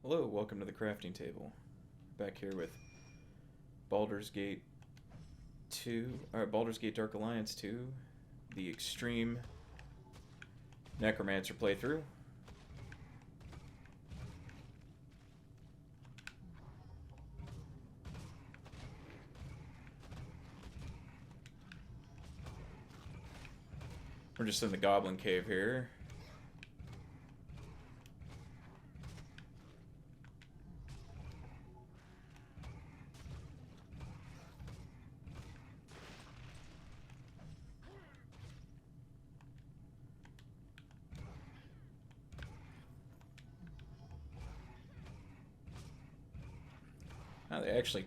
Hello, welcome to the crafting table. Back here with Baldur's Gate 2, or Baldur's Gate Dark Alliance 2, the extreme Necromancer playthrough. We're just in the Goblin Cave here. Oh, they actually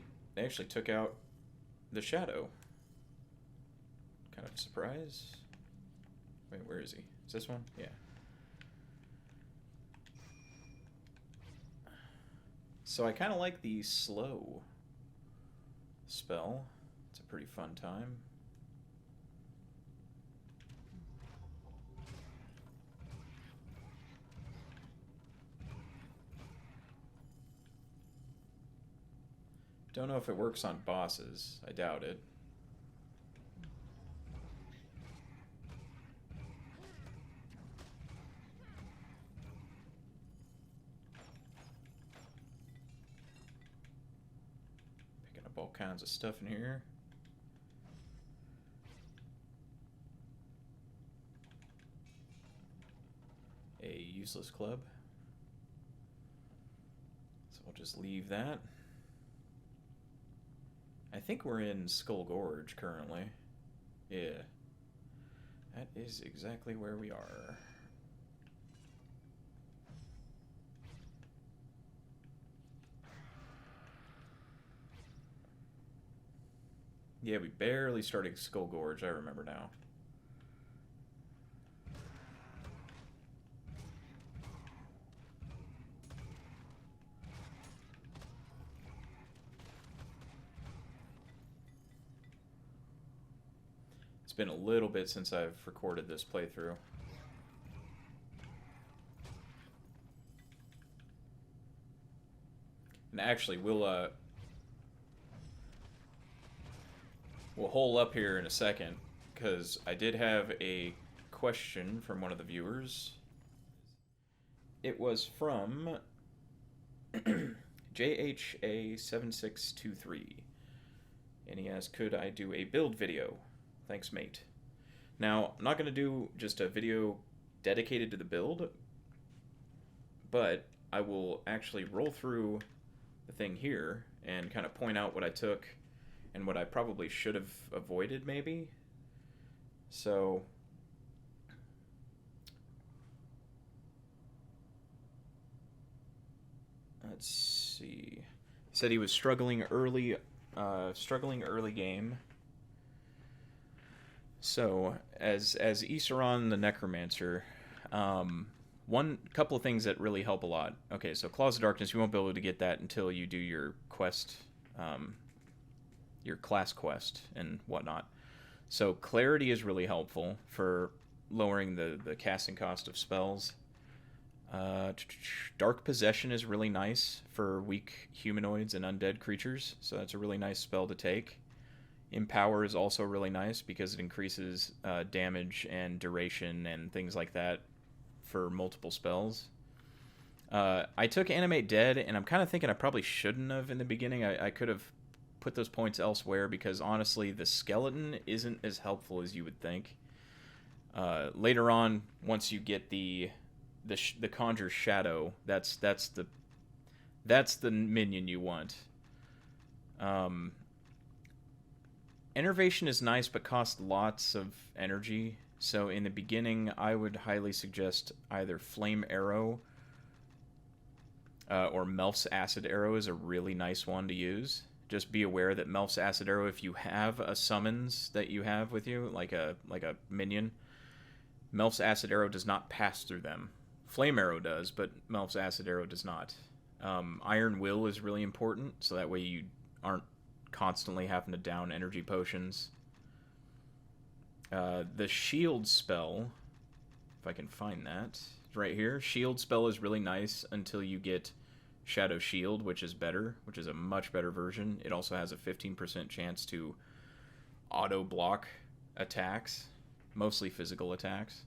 took out the shadow. Kind of a surprise. Wait, where is he? Is this one? Yeah. So I kind of like the slow spell. It's a pretty fun time. Don't know if it works on bosses. I doubt it. Picking up all kinds of stuff in here. A useless club. So we'll just leave that. I think we're in Skull Gorge currently. Yeah. That is exactly where we are. Yeah, we barely started Skull Gorge, I remember now. It's been a little bit since I've recorded this playthrough. And actually, we'll hole up here in a second, because I did have a question from one of the viewers. It was from JHA7623. And he asked, could I do a build video? Thanks, mate. Now, I'm not going to do just a video dedicated to the build, but I will actually roll through the thing here and kind of point out what I took and what I probably should have avoided, maybe. So, let's see. He said he was struggling early game. So, as Iseron the Necromancer, one couple of things that really help a lot. Okay, so Claws of Darkness, you won't be able to get that until you do your quest, your class quest and whatnot. So Clarity is really helpful for lowering the casting cost of spells. Dark Possession is really nice for weak humanoids and undead creatures, so that's a really nice spell to take. Empower is also really nice because it increases damage and duration and things like that for multiple spells. I took Animate Dead, and I'm kind of thinking I probably shouldn't have in the beginning. I could have put those points elsewhere because honestly, the skeleton isn't as helpful as you would think. Later on, once you get the Conjure Shadow, that's the minion you want. Enervation is nice, but costs lots of energy. So in the beginning, I would highly suggest either Flame Arrow or Melf's Acid Arrow is a really nice one to use. Just be aware that Melf's Acid Arrow, if you have a summons that you have with you, like a minion, Melf's Acid Arrow does not pass through them. Flame Arrow does, but Melf's Acid Arrow does not. Iron Will is really important, so that way you aren't constantly having to down energy potions. The shield spell, if I can find that, right here. Shield spell is really nice until you get Shadow Shield, which is better, which is a much better version. It also has a 15% chance to auto block attacks, mostly physical attacks.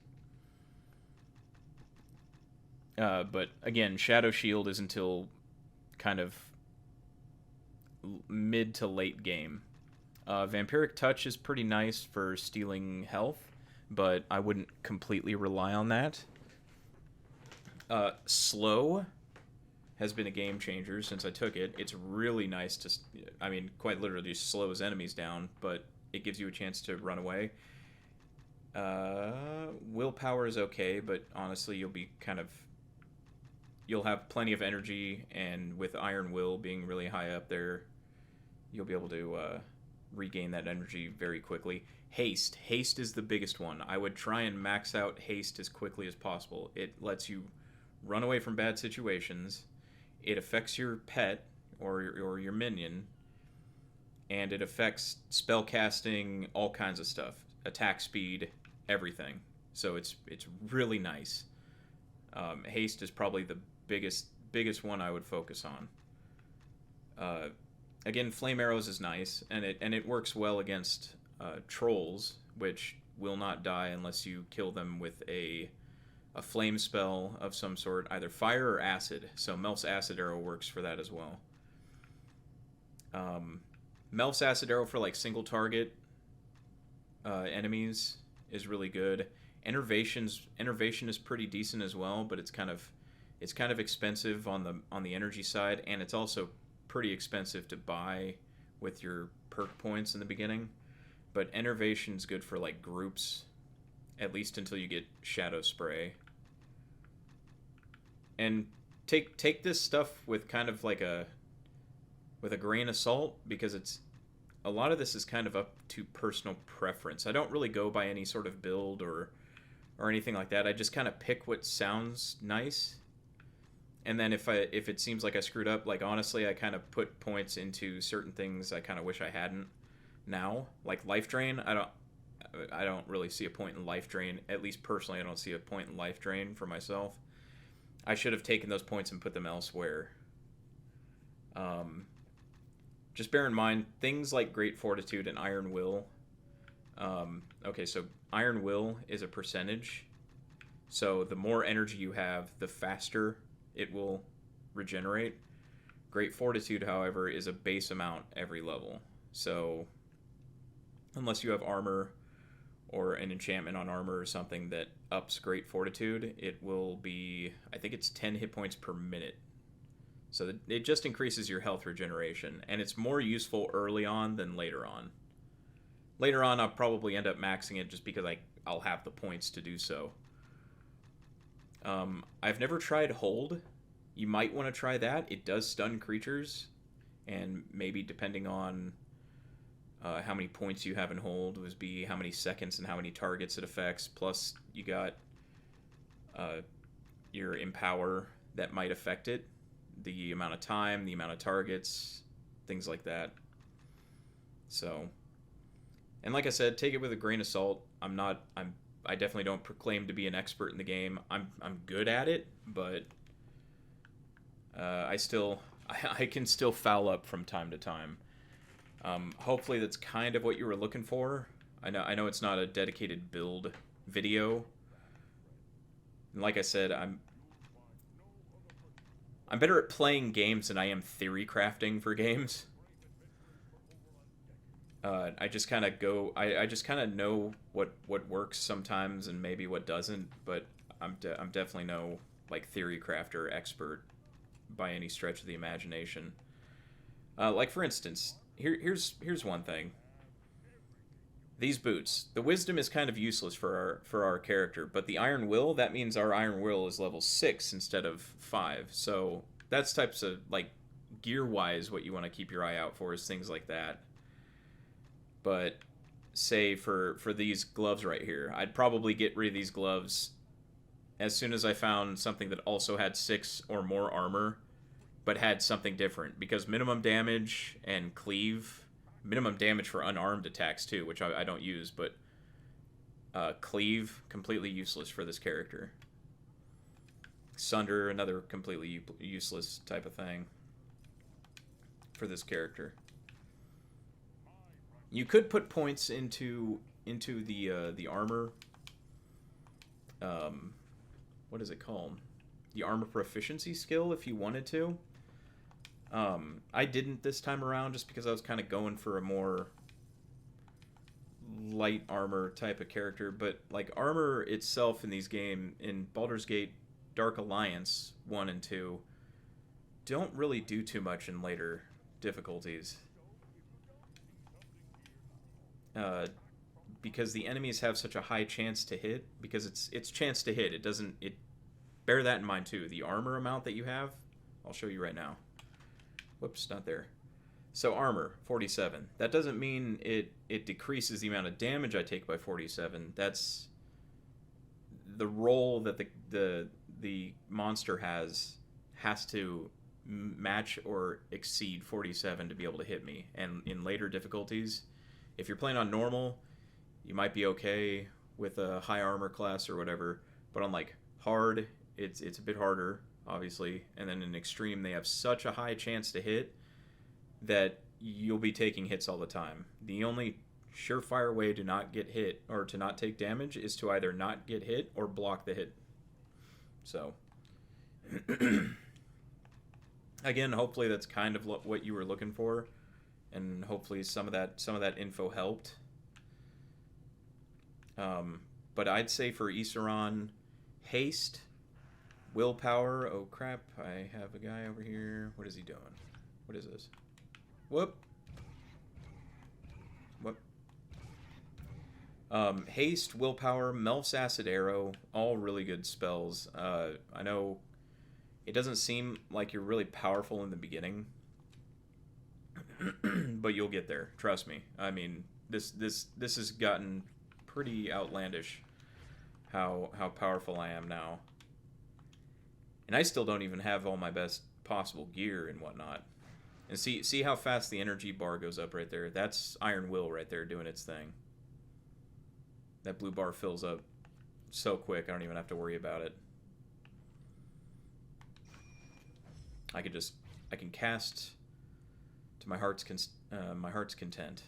But again, Shadow Shield is until kind of mid to late game. Vampiric Touch is pretty nice for stealing health, but I wouldn't completely rely on that. Slow has been a game changer since I took it. It's really nice to, I mean, quite literally slows enemies down, but it gives you a chance to run away. Willpower is okay, but honestly, you'll have plenty of energy, and with Iron Will being really high up there, you'll be able to regain that energy very quickly. Haste is the biggest one. I would try and max out haste as quickly as possible. It lets you run away from bad situations. It affects your pet or your minion, and it affects spell casting, all kinds of stuff, attack speed, everything. So it's really nice. Haste is probably the biggest one I would focus on. Again, flame arrows is nice, and it works well against trolls, which will not die unless you kill them with a flame spell of some sort, either fire or acid. So Melf's acid arrow works for that as well. Melf's acid arrow for like single target enemies is really good. Enervation is pretty decent as well, but it's kind of expensive on the energy side, and it's also pretty expensive to buy with your perk points in the beginning. But Enervation's good for like groups, at least until you get Shadow Spray. And take this stuff with kind of like with a grain of salt, because a lot of this is kind of up to personal preference. I don't really go by any sort of build or anything like that. I just kind of pick what sounds nice. And then if it seems like I screwed up, like honestly, I kind of put points into certain things I kind of wish I hadn't now. Like Life Drain, I don't really see a point in Life Drain. At least personally, I don't see a point in Life Drain for myself. I should have taken those points and put them elsewhere. Just bear in mind, things like Great Fortitude and Iron Will. Okay, so Iron Will is a percentage. So the more energy you have, the faster it will regenerate. Great Fortitude, however, is a base amount every level. So unless you have armor or an enchantment on armor or something that ups Great Fortitude, it will be, I think it's 10 hit points per minute. So it just increases your health regeneration, and it's more useful early on than later on. Later on, I'll probably end up maxing it just because I'll have the points to do so. I've never tried Hold. You might want to try that. It does stun creatures, and maybe depending on how many points you have in Hold would be how many seconds and how many targets it affects. Plus, you got your Empower that might affect it. The amount of time, the amount of targets, things like that. So, and like I said, take it with a grain of salt. I definitely don't proclaim to be an expert in the game. I'm good at it, but I can still foul up from time to time. Hopefully that's kind of what you were looking for. I know it's not a dedicated build video. And like I said, I'm better at playing games than I am theory crafting for games. I just kind of go. I just kind of know what works sometimes and maybe what doesn't. But I'm definitely no like theory crafter expert by any stretch of the imagination. Like for instance, here's one thing. These boots. The wisdom is kind of useless for our character, but the Iron Will, that means our Iron Will is level 6 instead of 5. So that's types of like gear wise what you want to keep your eye out for is things like that. But say for these gloves right here, I'd probably get rid of these gloves as soon as I found something that also had 6 or more armor, but had something different. Because minimum damage and cleave, minimum damage for unarmed attacks too, which I don't use, but cleave, completely useless for this character. Sunder, another completely useless type of thing for this character. You could put points into the armor. Um, what is it called? The armor proficiency skill if you wanted to. I didn't this time around just because I was kind of going for a more light armor type of character, but like armor itself in these game in Baldur's Gate Dark Alliance 1 and 2 don't really do too much in later difficulties. Because the enemies have such a high chance to hit, because it's chance to hit. It doesn't it bear that in mind too. The armor amount that you have, I'll show you right now. Whoops, not there. So armor 47. That doesn't mean it decreases the amount of damage I take by 47. That's the roll that the monster has to match or exceed 47 to be able to hit me. And in later difficulties, if you're playing on normal, you might be okay with a high armor class or whatever, but on like hard, it's a bit harder, obviously. And then in extreme, they have such a high chance to hit that you'll be taking hits all the time. The only surefire way to not get hit or to not take damage is to either not get hit or block the hit. So again, hopefully that's kind of what you were looking for, and hopefully some of that info helped. But I'd say for Iseran, haste, willpower. Oh crap! I have a guy over here. What is he doing? What is this? Whoop. Whoop. Haste, willpower, Melf's Acid Arrow, all really good spells. I know it doesn't seem like you're really powerful in the beginning, but you'll get there. Trust me. I mean, this has gotten pretty outlandish how powerful I am now. And I still don't even have all my best possible gear and whatnot. And see how fast the energy bar goes up right there? That's Iron Will right there doing its thing. That blue bar fills up so quick, I don't even have to worry about it. I can cast to my heart's content.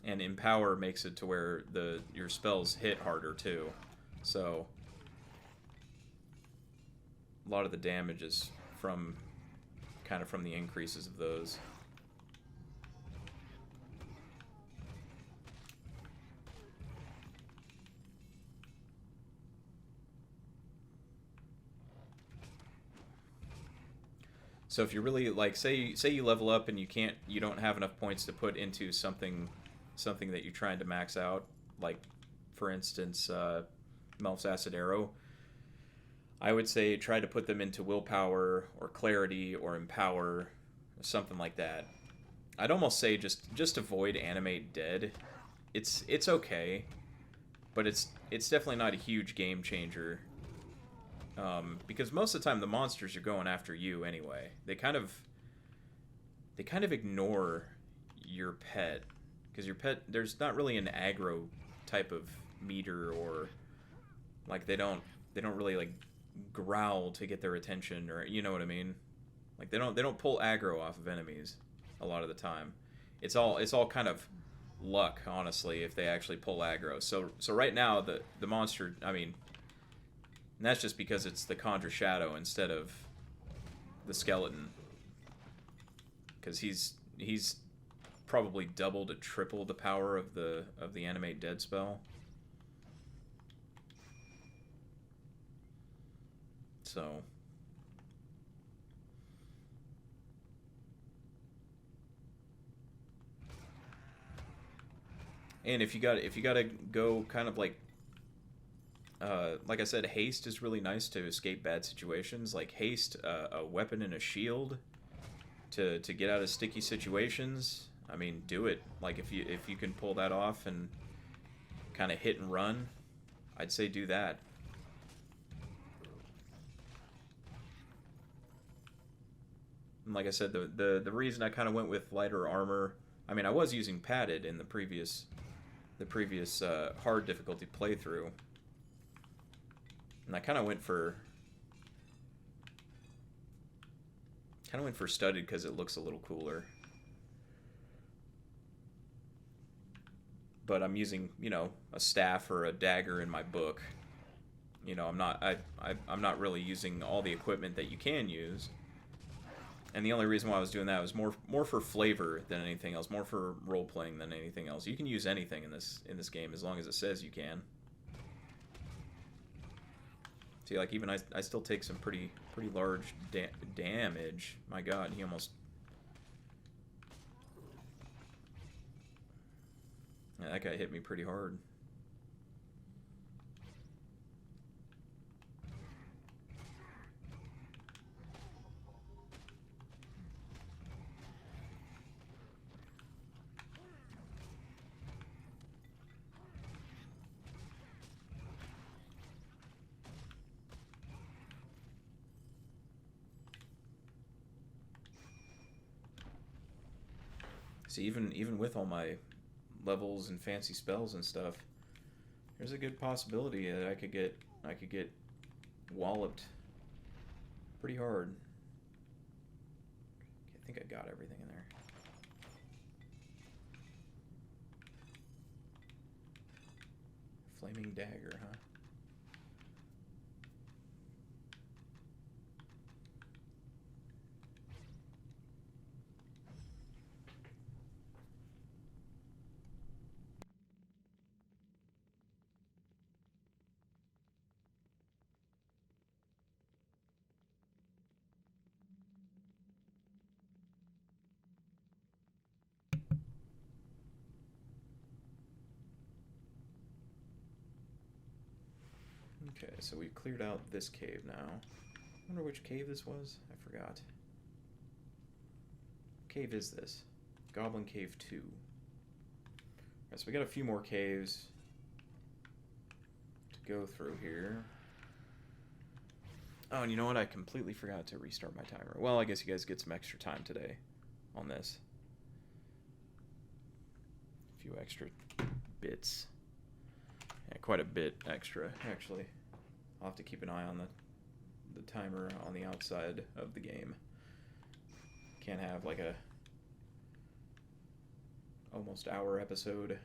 And Empower makes it to where your spells hit harder too. So a lot of the damage is from the increases of those. So if you really like, say you level up and you don't have enough points to put into something that you're trying to max out, like for instance, Melf's Acid Arrow, I would say try to put them into willpower or clarity or empower, something like that. I'd almost say just avoid animate dead. It's okay, but it's definitely not a huge game changer. Because most of the time the monsters are going after you anyway. They kind of ignore your pet, because your pet, there's not really an aggro type of meter, or like they don't really like growl to get their attention, or you know what I mean. Like they don't pull aggro off of enemies a lot of the time. It's all kind of luck, honestly, if they actually pull aggro. So right now the monster, I mean, and that's just because it's the Conjure Shadow instead of the skeleton, because he's probably double to triple the power of the Animate Dead spell. So and if you gotta go kind of like I said, haste is really nice to escape bad situations. Like haste, a weapon and a shield to get out of sticky situations. I mean, do it. Like if you can pull that off and kind of hit and run, I'd say do that. And like I said, the reason I kind of went with lighter armor, I mean, I was using padded in the previous the previous hard difficulty playthrough, and I kind of went for studded because it looks a little cooler. But I'm using, you know, a staff or a dagger in my book. You know, I'm not really using all the equipment that you can use. And the only reason why I was doing that was more for flavor than anything else, more for role playing than anything else. You can use anything in this game as long as it says you can. See, like even I still take some pretty large damage. My God, he almost. Yeah, that guy hit me pretty hard. See, even with all my levels and fancy spells and stuff, there's a good possibility that I could get walloped pretty hard. I think I got everything in there. Flaming dagger, huh? Okay, so we've cleared out this cave now. I wonder which cave this was? I forgot. What cave is this? Goblin Cave 2. Alright, so we got a few more caves to go through here. Oh, and you know what? I completely forgot to restart my timer. Well, I guess you guys get some extra time today on this. A few extra bits. Yeah, quite a bit extra, actually. I'll have to keep an eye on the timer on the outside of the game. Can't have like a almost hour episode.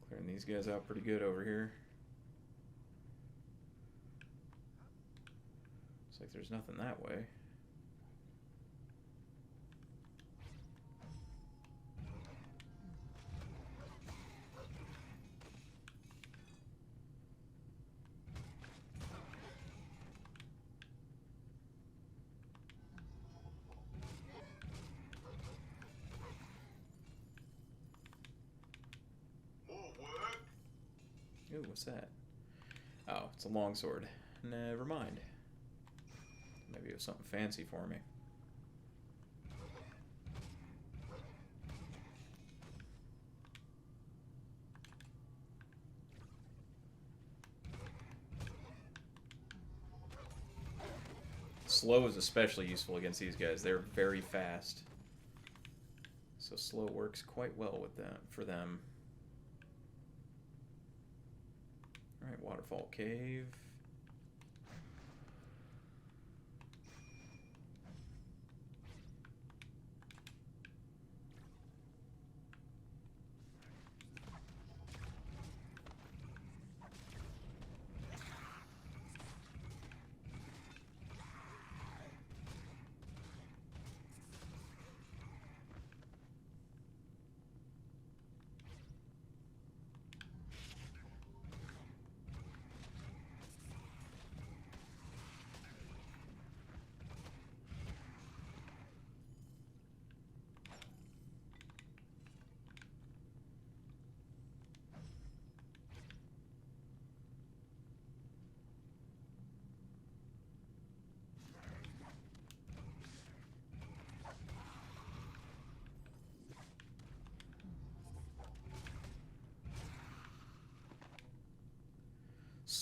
Clearing these guys out pretty good over here. Looks like there's nothing that way. Ooh, what's that? Oh, it's a longsword. Never mind. Maybe it was something fancy for me. Slow is especially useful against these guys. They're very fast. So slow works quite well with them for them. Alright, Waterfall Cave.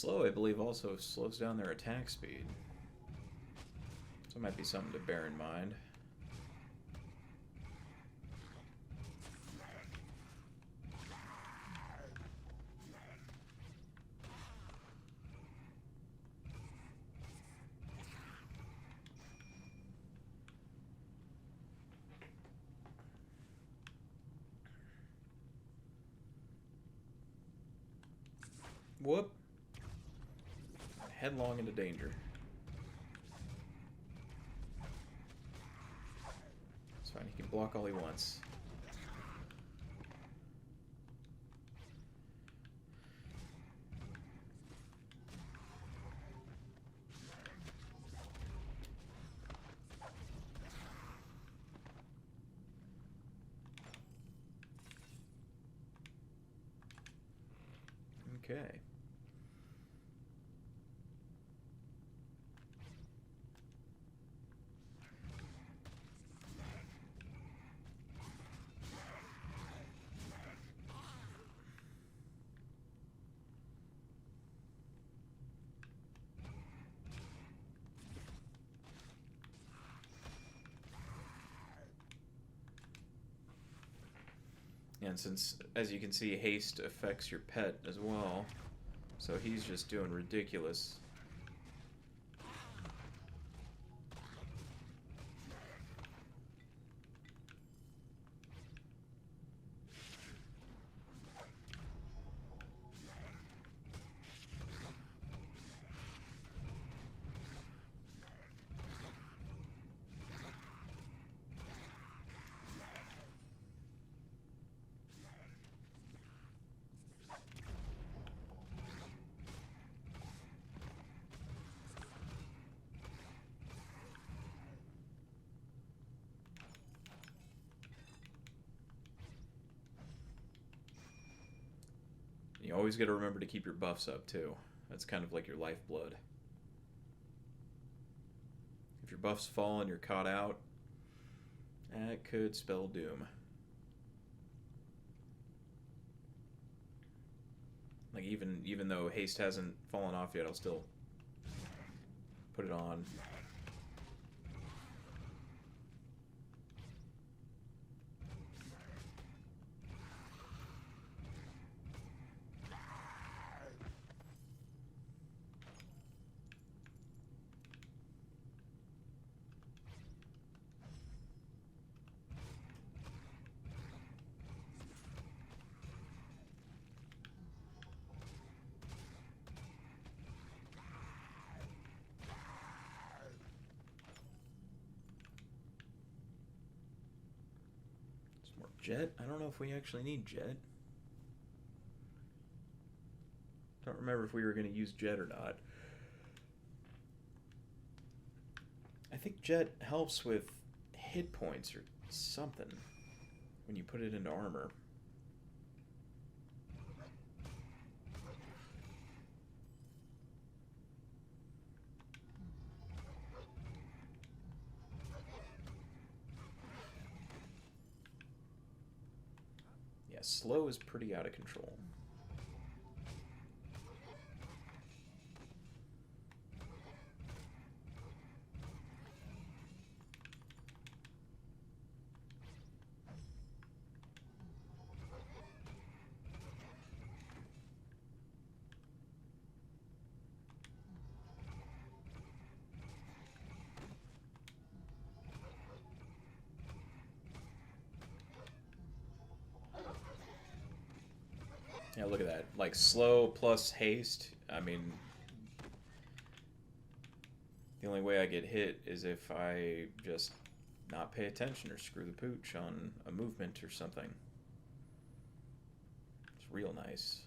Slow, I believe, also slows down their attack speed. So it might be something to bear in mind. Whoop. Headlong into danger. It's fine, he can block all he wants. Okay. And since, as you can see, haste affects your pet as well, so he's just doing ridiculous. You always got to remember to keep your buffs up, too. That's kind of like your lifeblood. If your buffs fall and you're caught out, that could spell doom. Like, even though haste hasn't fallen off yet, I'll still put it on. Jet? I don't know if we actually need Jet. Don't remember if we were going to use Jet or not. I think Jet helps with hit points or something when you put it into armor. Slow is pretty out of control. Yeah, look at that. Like, slow plus haste. I mean, the only way I get hit is if I just not pay attention or screw the pooch on a movement or something. It's real nice.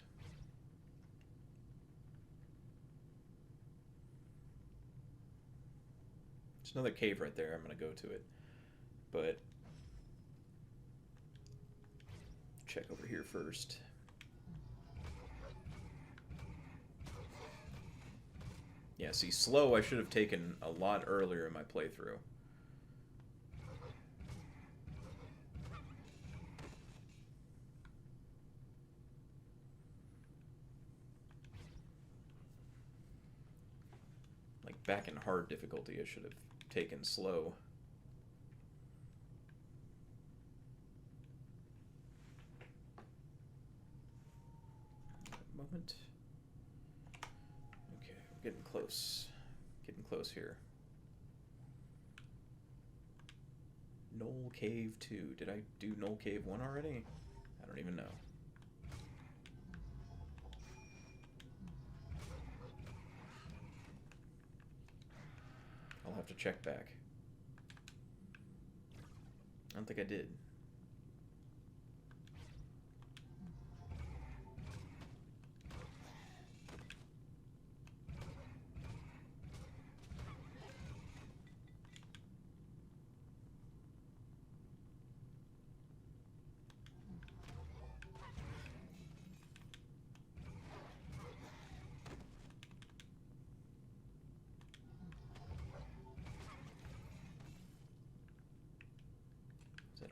There's another cave right there. I'm going to go to it. But check over here first. Yeah, see, slow I should have taken a lot earlier in my playthrough. back in hard difficulty, I should have taken slow. Moment. Okay, we're getting close. Getting close here. Knoll Cave 2. Did I do Knoll Cave 1 already? I don't even know. I'll have to check back. I don't think I did.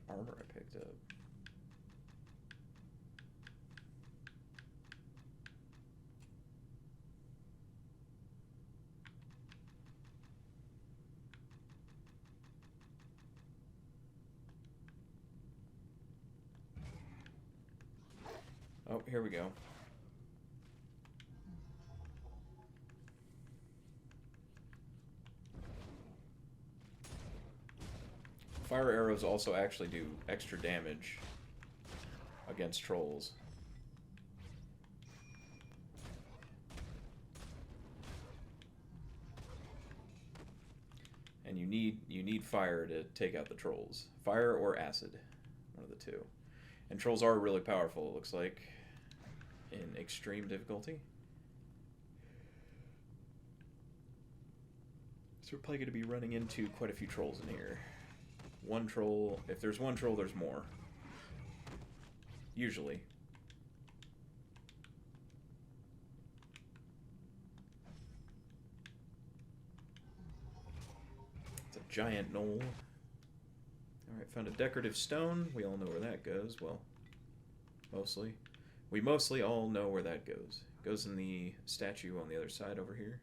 Armor I picked up. Oh, here we go. Fire arrows also actually do extra damage against trolls. And you need fire to take out the trolls. Fire or acid, one of the two. And trolls are really powerful, it looks like, in extreme difficulty. So we're probably going to be running into quite a few trolls in here. One troll, if there's one troll, there's more. Usually. It's a giant knoll. Alright, found a decorative stone. We all know where that goes. Well, mostly. We mostly all know where that goes. It goes in the statue on the other side over here.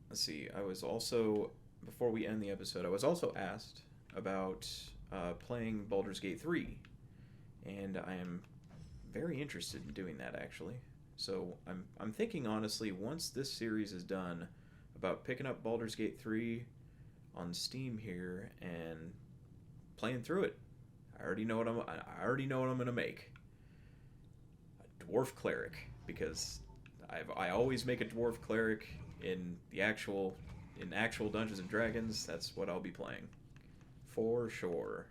Let's see, I was also, before we end the episode, I was also asked about playing Baldur's Gate 3, and I am very interested in doing that, actually. So I'm thinking, honestly, once this series is done, about picking up Baldur's Gate 3 on Steam here and playing through it. I already know what I'm gonna make. A dwarf cleric, because I always make a dwarf cleric in actual Dungeons and Dragons. That's what I'll be playing, for sure.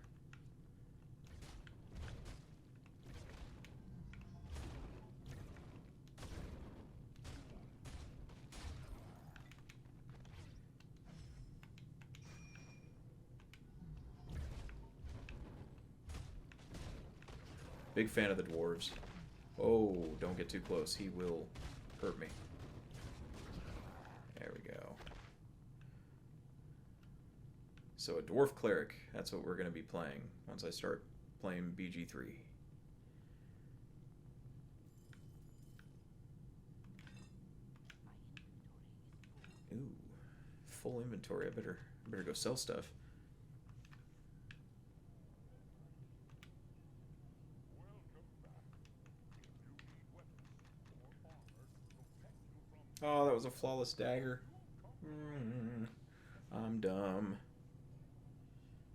Big fan of the dwarves. Oh, don't get too close. He will hurt me. There we go. So a dwarf cleric, that's what we're going to be playing once I start playing BG3. Ooh, full inventory. I better go sell stuff. Oh, that was a flawless dagger. I'm dumb.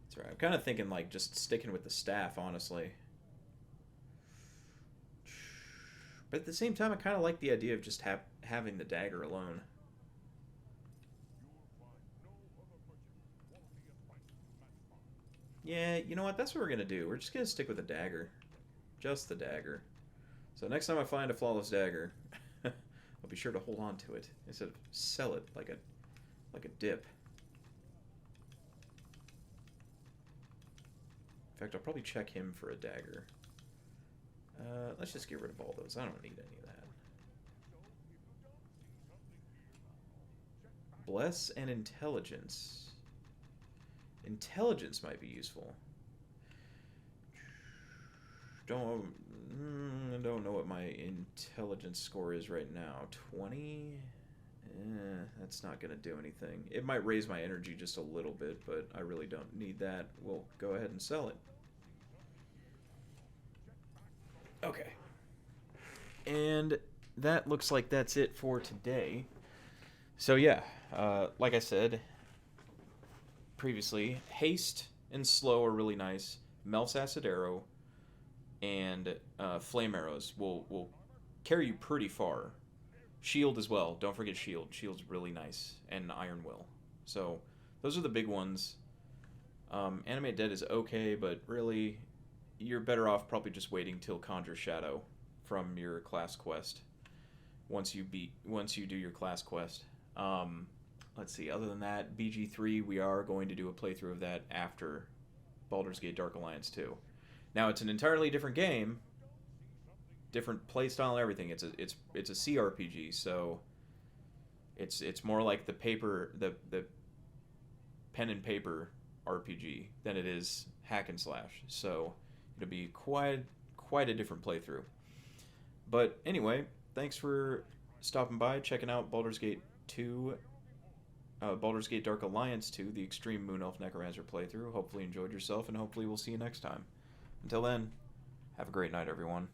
That's right. I'm kind of thinking like just sticking with the staff, honestly. But at the same time, I kind of like the idea of just having the dagger alone. Yeah, you know what? That's what we're going to do. We're just going to stick with the dagger. Just the dagger. So next time I find a flawless dagger, I'll be sure to hold on to it instead of sell it like a dip. In fact, I'll probably check him for a dagger. Let's just get rid of all those. I don't need any of that. Bless and intelligence. Intelligence might be useful. I don't know what my intelligence score is right now. 20? That's not going to do anything. It might raise my energy just a little bit, but I really don't need that. We'll go ahead and sell it. Okay. And that looks like that's it for today. So yeah, like I said previously, haste and slow are really nice. Mel's acid arrow and flame arrows will carry you pretty far. Shield as well. Don't forget shield. Shield's really nice, and iron will. So those are the big ones. Animate Dead is okay, but really, you're better off probably just waiting till Conjure Shadow from your class quest. Once you do your class quest. Let's see. Other than that, BG3, we are going to do a playthrough of that after Baldur's Gate Dark Alliance 2. Now it's an entirely different game, different playstyle and everything. It's a CRPG, so it's more like the pen and paper RPG than it is hack and slash. So it'll be quite a different playthrough. But anyway, thanks for stopping by, checking out Baldur's Gate 2, Baldur's Gate Dark Alliance 2, the Extreme Moon Elf Necromancer playthrough. Hopefully you enjoyed yourself, and hopefully we'll see you next time. Until then, have a great night, everyone.